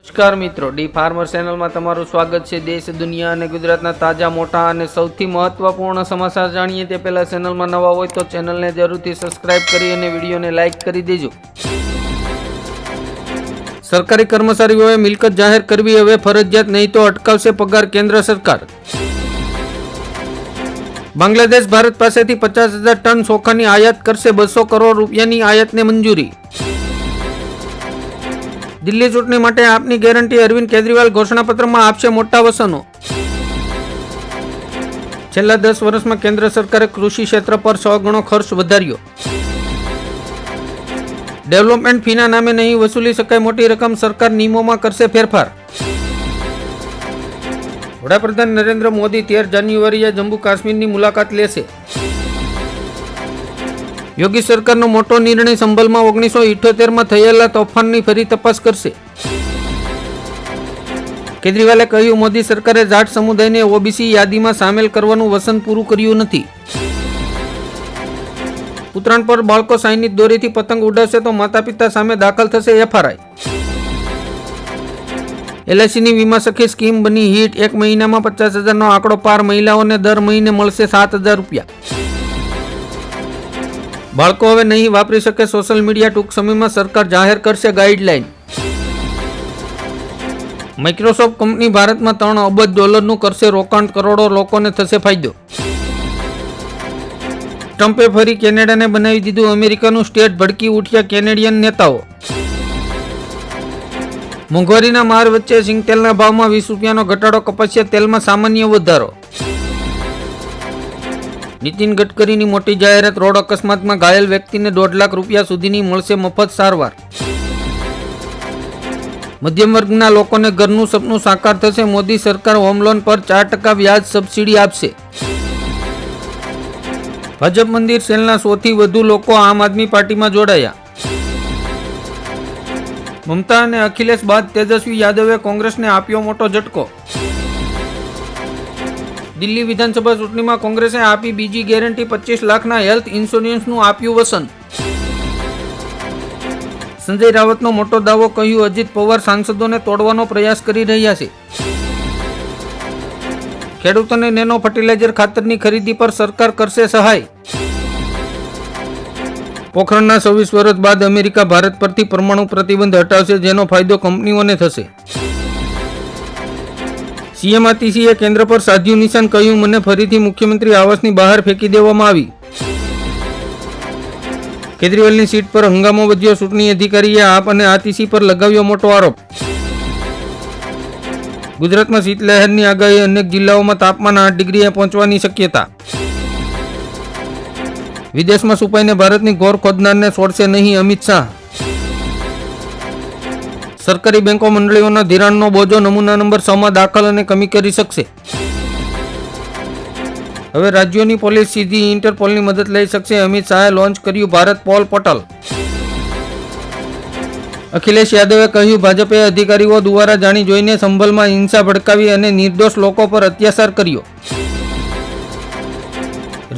નમસ્કાર મિત્રો, D farmer ચેનલમાં તમારું સ્વાગત છે। દેશ, દુનિયા અને ગુજરાતના તાજા, મોટા અને સૌથી મહત્વપૂર્ણ સમાચાર જાણીએ તે પહેલા ચેનલમાં નવા હોય તો ચેનલને જરૂરથી સબસ્ક્રાઇબ કરી અને વિડીયોને લાઇક કરી દેજો। સરકારી કર્મચારીઓએ મિલકત જાહેર કરવી હવે ફરજિયાત, નહીં તો અટકાવશે પગાર કેન્દ્ર સરકાર। બાંગ્લાદેશ ભારત પાસેથી 50,000 ટન ચોખાની આયાત કરશે। 200 કરોડ રૂપિયાની આયાતને મંજૂરી। દિલ્હી ચૂંટણી માટે આપની ગેરંટી, અરવિંદ કેજરીવાલ ઘોષણાપત્રમાં આપશે મોટા વચનો। છેલ્લા 10 વર્ષમાં કેન્દ્ર સરકારે કૃષિ ક્ષેત્ર પર 100 ગણો ખર્ચ વધાર્યો। ડેવલપમેન્ટ ફીના નામે નહીં વસૂલી શકાય મોટી રકમ, સરકાર નિયમોમાં કરશે ફેરફાર। વડાપ્રધાન નરેન્દ્ર મોદી 13 જાન્યુઆરીએ જમ્મુ કાશ્મીરની મુલાકાત લેશે। યોગી સરકારનો મોટો નિર્ણય, સંભલમાં 1978માં થયેલા તોફાનની ફરી તપાસ કરશે। કેજરીવાલે કહ્યું, મોદી સરકારે જાટ સમુદાયને ઓબીસી યાદીમાં સામેલ કરવાનું વચન પૂરું કર્યું નથી। ઉત્તરાયણ પર બાળકો ચાઇનીઝ દોરીથી પતંગ ઉડાવશે તો માતા પિતા સામે દાખલ થશે એફઆરઆઈ। એલઆઈસીની વીમા સખી સ્કીમ બની હિટ, 1 મહિનામાં 50,000નો આંકડો પાર, મહિલાઓને દર મહિને મળશે 7,000 રૂપિયા। બાળકો હવે નહીં વાપરી શકે સોશિયલ મીડિયા, ટૂંક સમયમાં સરકાર જાહેર કરશે ગાઈડલાઈન। માઇક્રોસોફ્ટ કંપની ભારતમાં $3 અબજ કરશે રોકાણ, કરોડો લોકોને થશે ફાયદો। ટ્રમ્પે ફરી કેનેડાને બનાવી દીધું અમેરિકાનું સ્ટેટ, ભડકી ઉઠ્યા કેનેડિયન નેતાઓ। મોંઘવારીના માર વચ્ચે સિંગતેલના ભાવમાં 20 રૂપિયાનો ઘટાડો, કપાસિયા તેલમાં સામાન્ય વધારો। નીતિન ગડકરીની મોટી જાહેરાત, રોડ અકસ્માતમાં ઘાયલ વ્યક્તિને 1.5 લાખ રૂપિયા સુધીની મળશે મફત સારવાર। મધ્યમ વર્ગના લોકોને ઘરનું સપનું સાકાર થશે, મોદી સરકાર હોમ લોન પર 4% વ્યાજ સબસિડી આપશે। ભાજપ મંદિર સેલના 100થી વધુ લોકો આમ આદમી પાર્ટીમાં જોડાયા। મમતા અને અખિલેશ બાદ તેજસ્વી યાદવે કોંગ્રેસને આપ્યો મોટો ઝટકો। દિલ્હી વિધાનસભા ચૂંટણીમાં કોંગ્રેસે આપી બીજી ગેરંટી, 25 લાખના હેલ્થ ઇન્સ્યોરન્સનું આપ્યું વચન। સંજય રાવતનો મોટો દાવો, કહ્યું અજીત પવાર સાંસદોને તોડવાનો પ્રયાસ કરી રહ્યા છે। ખેડૂતોને નેનો ફર્ટિલાઇઝર ખાતરની ખરીદી પર સરકાર કરશે સહાય। પોખરણના 26 વર્ષ બાદ અમેરિકા ભારત પરથી પરમાણુ પ્રતિબંધ હટાવશે, જેનો ફાયદો કંપનીઓને થશે। સીએમ આતિશીએ કેન્દ્ર પર સાધ્યું નિશાન, કહ્યું મને ફરીથી મુખ્યમંત્રી આવાસની બહાર ફેંકી દેવામાં આવી। કેજરીવાલની સીટ પર હંગામો વધ્યો, ચૂંટણી અધિકારીએ આપ અને આતિશી પર લગાવ્યો મોટો આરોપ। ગુજરાતમાં શીતલહેરની આગાહી, અનેક જિલ્લાઓમાં તાપમાન 8 ડિગ્રીએ પહોંચવાની શક્યતા। વિદેશમાં છુપાઈને ભારતની ઘોર ખોદનારને છોડશે નહીં, અમિત શાહ। સરકારી બેંકો મંડળીઓના ધિરાણનો બોજો નમૂના નંબર 6માં દાખલ અને કમી કરી શકશે। હવે રાજ્યોની પોલીસ સીધી ઇન્ટરપોલની મદદ લઈ શકશે, અમિત શાહે લોન્ચ કર્યું ભારત પોલ પોર્ટલ। અખિલેશ યાદવે કહ્યું, ભાજપે અધિકારીઓ દ્વારા જાણી જોઈને સંભલમાં હિંસા ભડકાવી અને નિર્દોષ લોકો પર અત્યાચાર કર્યો।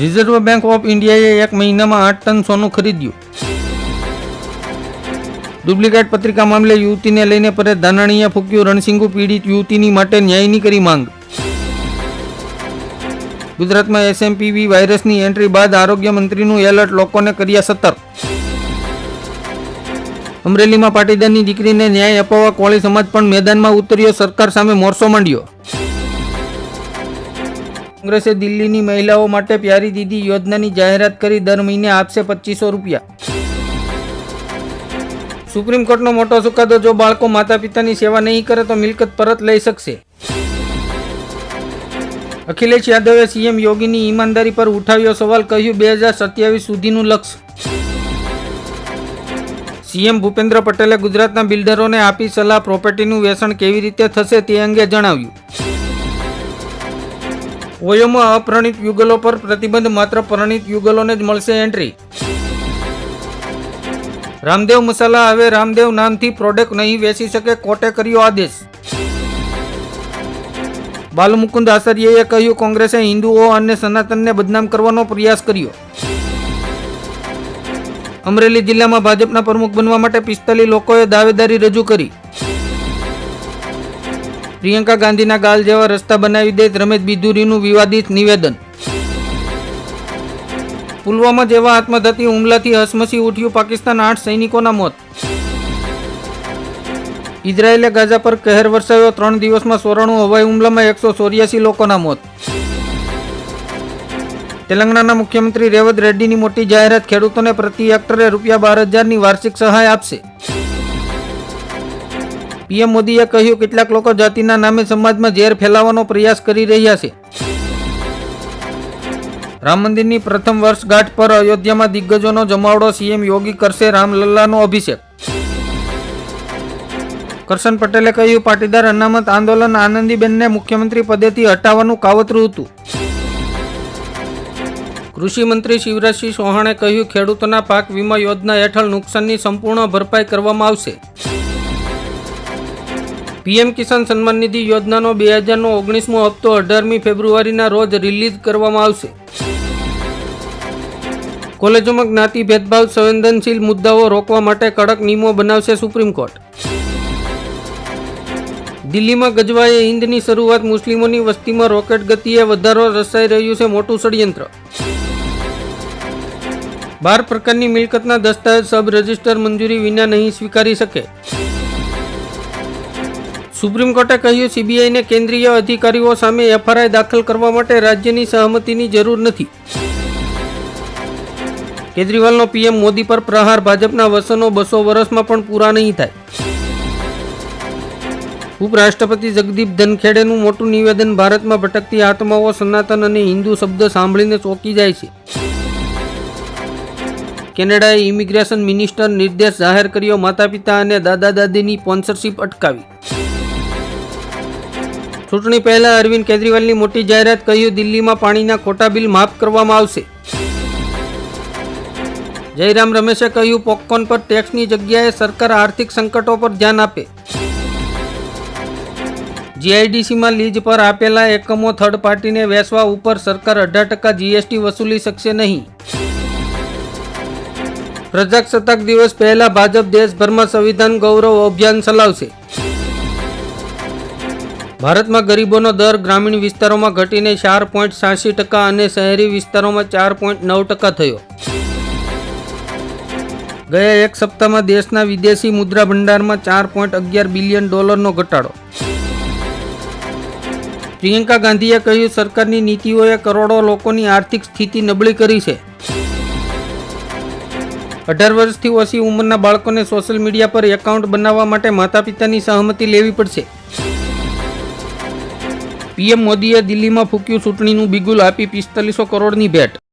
રિઝર્વ બેંક ઓફ ઇન્ડિયાએ 1 મહિનામાં 8 ટન સોનું ખરીદ્યું। ડુપ્લિકેટ પત્રિકા મામલે યુવતીને લઈને પરેશ ધાનાણીએ ફૂક્યું રણસિંગુ, પીડિત યુવતીની માટે ન્યાયની કરી માંગ। ગુજરાતમાં એસએમપીવી વાયરસની એન્ટ્રી બાદ આરોગ્ય મંત્રીનું એલર્ટ, લોકોને કર્યા સતર્ક। અમરેલીમાં પાટીદારની દીકરીને ન્યાય અપાવવા કોળી સમાજ પણ મેદાનમાં ઉતર્યો, સરકાર સામે મોરચો માંડ્યો। કોંગ્રેસે દિલ્હીની મહિલાઓ માટે પ્યારી દીદી યોજનાની જાહેરાત કરી, દર મહિને આપશે 2500 રૂપિયા। સુપ્રીમ કોર્ટનો મોટો ચુકાદો, જો બાળકો માતા પિતાની સેવા નહીં કરે તો મિલકત પરત લઈ શકશે। અખિલેશ યાદવે સીએમ યોગીની ઈમાનદારી પર ઉઠાવ્યો સવાલ, કહ્યું 2027 સુધીનું લક્ષ્ય। સીએમ ભૂપેન્દ્ર પટેલે ગુજરાતના બિલ્ડરોને આપી સલાહ, પ્રોપર્ટીનું વેચાણ કેવી રીતે થશે તે અંગે જણાવ્યું। ઓયોમાં અપ્રણિત યુગલો પર પ્રતિબંધ, માત્ર પરણિત યુગલોને જ મળશે એન્ટ્રી। રામદેવ મસાલા હવે રામદેવ નામથી પ્રોડક્ટ નહીં વેચી શકે, કોર્ટે કર્યો આદેશ। બાલમુકુંદ આચાર્યએ કહ્યું, કોંગ્રેસે હિન્દુઓ અને સનાતનને બદનામ કરવાનો પ્રયાસ કર્યો। અમરેલી જિલ્લામાં ભાજપના પ્રમુખ બનવા માટે 45 લોકોએ દાવેદારી રજૂ કરી। પ્રિયંકા ગાંધીના ગાલ જેવા રસ્તા બનાવી દે રમેશ બિધુરીનું વિવાદિત નિવેદન. પુલવામા જેવા આત્મઘાતી હુમલાથી હસમસી ઉઠ્યું પાકિસ્તાન, 8 સૈનિકોના મોત. ઇઝરાયેલે ગાઝા પર કહેર વરસાવ્યો, 3 દિવસમાં 94 હવાઈ હુમલામાં 184 લોકોના મોત. તેલંગાણાના મુખ્યમંત્રી રેવંત રેડ્ડીની મોટી જાહેરાત, ખેડૂતોને પ્રતિ હેક્ટરે ₹12,000ની વાર્ષિક સહાય આપશે. પીએમ મોદીએ કહ્યું, કેટલાક લોકો જાતિના નામે સમાજમાં ઝેર ફેલાવવાનો પ્રયાસ કરી રહ્યા છે. રામ મંદિરની પ્રથમ વર્ષગાંઠ પર અયોધ્યામાં દિગ્ગજોનો જમાવડો, સીએમ યોગી કરશે રામલલ્લાનો અભિષેક. કરશન પટેલે કહ્યું, પાટીદાર અનામત આંદોલન આનંદીબેનને મુખ્યમંત્રી પદેથી હટાવવાનું કાવતરું હતું. કૃષિ મંત્રી શિવરાજસિંહ ચૌહાણે કહ્યું, ખેડૂતોના પાક વીમા યોજના હેઠળ નુકસાનની સંપૂર્ણ ભરપાઈ કરવામાં આવશે. પીએમ કિસાન સન્માન નિધિ યોજનાનો 2019મો હપ્તો 18મી ફેબ્રુઆરીના રોજ રિલીઝ કરવામાં આવશે. કોલેજોમાં જ્ઞાતિ ભેદભાવ સંવેદનશીલ મુદ્દાઓ રોકવા માટે કડક નિયમો બનાવશે સુપ્રીમ કોર્ટ. દિલ્હીમાં ગજવાએ હિંદની શરૂઆત, મુસ્લિમોની વસ્તીમાં રોકેટ ગતિએ વધારો, રચાઈ રહ્યું છે મોટું ષડયંત્ર. 12 પ્રકારની મિલકતના દસ્તાવેજ સબ રજિસ્ટર મંજૂરી વિના નહીં સ્વીકારી શકે. સુપ્રીમ કોર્ટે કહ્યું, સીબીઆઈને કેન્દ્રીય અધિકારીઓ સામે એફઆઈઆર દાખલ કરવા માટે રાજ્યની સહમતિની જરૂર નથી. કેજરીવાલનો પીએમ મોદી પર પ્રહાર, ભાજપના વસનો 200 વર્ષમાં પણ પૂરા નહીં થાય. ઉપરાષ્ટ્રપતિ જગદીપ ધનખેડેનું મોટું નિવેદન, ભારતમાં ભટકતી આત્માઓ સનાતન અને હિન્દુ શબ્દ સાંભળીને ચોંકી જાય છે. કેનેડાએ ઇમિગ્રેશન મિનિસ્ટર નિર્દેશ જાહેર કર્યો, માતા પિતા અને દાદા દાદીની સ્પોન્સરશિપ અટકાવી. ચૂંટણી પહેલા અરવિંદ કેજરીવાલની મોટી જાહેરાત, કહ્યું, દિલ્હીમાં પાણીના ખોટા બિલ માફ કરવામાં આવશે. જયરામ રમેશે કહ્યું, પોપકોર્ન પર ટેક્સની જગ્યાએ સરકાર આર્થિક સંકટો પર ધ્યાન આપે. જીઆઈડીસીમાં લીઝ પર આપેલા એકમો થર્ડ પાર્ટીને વેચવા ઉપર સરકાર 18% જીએસટી વસૂલી શકશે નહીં. પ્રજાસત્તાક દિવસ પહેલા ભાજપ દેશભરમાં સંવિધાન ગૌરવ અભિયાન ચલાવશે. ભારતમાં ગરીબોનો દર ગ્રામીણ વિસ્તારોમાં ઘટીને 4.86% અને શહેરી વિસ્તારોમાં 4.9% થયો. ગયા એક સપ્તાહમાં દેશના વિદેશી મુદ્રા ભંડારમાં $4.11 બિલિયન ઘટાડો. પ્રિયંકા ગાંધીએ કહ્યું, સરકારની નીતિઓએ કરોડો લોકોની આર્થિક સ્થિતિ નબળી કરી છે. 18 વર્ષથી ઓછી ઉંમરના બાળકોને સોશિયલ મીડિયા પર એકાઉન્ટ બનાવવા માટે માતા પિતાની સહમતિ લેવી પડશે. પીએમ મોદીએ દિલ્હીમાં ફૂક્યું ચૂંટણીનું બિગુલ, આપી 4500 કરોડની ભેટ.